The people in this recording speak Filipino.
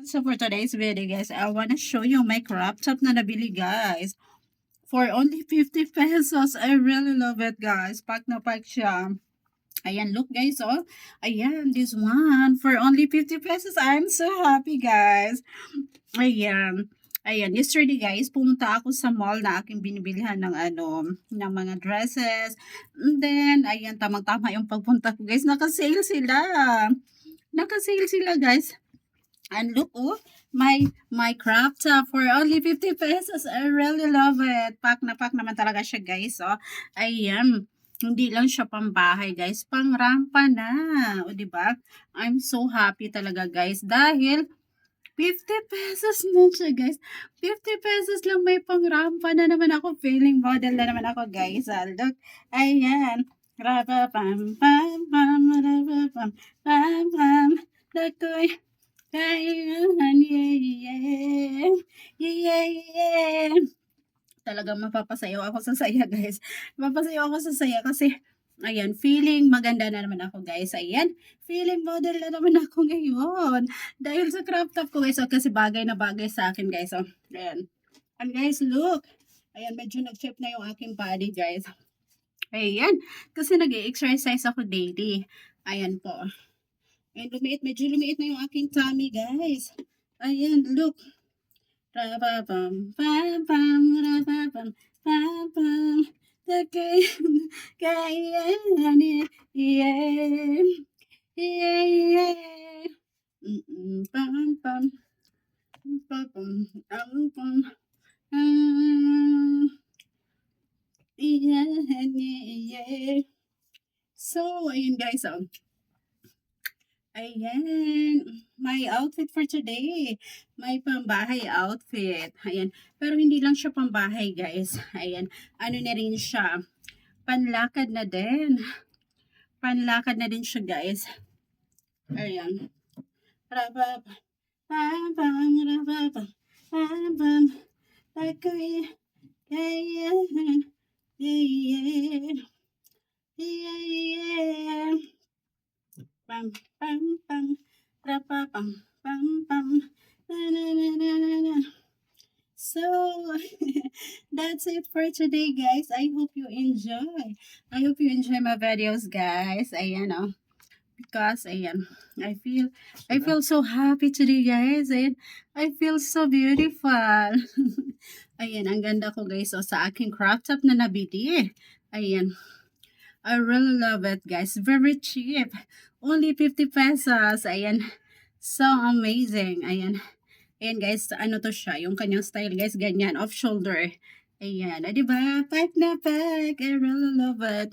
So for today's video guys, I wanna show you my crop top na nabili guys. For only 50 pesos. I really love it guys. Pack na pack siya. Ayan, look guys, oh. Ayan, this one. For only 50 pesos. I'm so happy guys. Ayan. Ayan, yesterday guys, pumunta ako sa mall na aking binibilihan ng ng mga dresses. And then, ayan, tamang-tama yung pagpunta ko guys. Naka-sale sila. Naka-sale sila guys. And look, oh, my crop top for only 50 pesos. I really love it. Pack na pack naman talaga siya, guys. Oh, ayan. Hindi lang siya pambahay, guys. Pangrampa na. O, di ba? I'm so happy talaga, guys. Dahil 50 pesos na siya, guys. 50 pesos lang may pangrampa na naman ako. Feeling model na naman ako, guys. Ah, look. Ayan. Rapapam, pam, pam, rapapam, pam, pam. Dakoy. Kailangan, yeah, yeah, yeah, yeah. Talagang mapapasayaw ako sa saya, guys. Mapapasayaw ako sa saya kasi, ayan, feeling maganda na naman ako, guys. Ayan, feeling model na naman ako ngayon. Dahil sa crop top ko, guys. So, kasi bagay na bagay sa akin, guys. So, ayan. And guys, look. Ayan, medyo nag-shape na yung aking body, guys. Ayan, kasi nag-exercise ako daily. Ayan po. And medyo lumiit na yung aking tummy, guys. Ayan, look. Rababam, pam, pam, rababam, pam, pam. Kaya, yeah, yeah, yeah. Pam, pam, pam, pam, pam, yeah, yeah. So, ayun guys, ayan, my outfit for today. May pambahay outfit. Ayan. Pero hindi lang siya pambahay, guys. Ayan. Ano na rin siya. Panlakad na din. Panlakad na din siya, guys. Ayan. Rabab. Pam, pam, rabab. Pam, pam. Ako'y kaya. Yeah, yeah. Yeah, yeah. Pam, pam, pam, rapa, pam, pam, pam, na, na, na, na, na, na. So, that's it for today, guys. I hope you enjoy. I hope you enjoy my videos, guys. Ayan, oh. Because, ayan, I feel so happy today, guys. And I feel so beautiful. Ayan, ang ganda ko, guys. So, sa aking crop top na nabili. Ayan. I really love it, guys. Very cheap. Only 50 pesos. Ayan. So amazing. Ayan. Ayan, guys. Ano to siya? Yung kanyang style, guys. Ganyan. Off shoulder. Ayan. Ah, diba? Pack na pack. I really love it.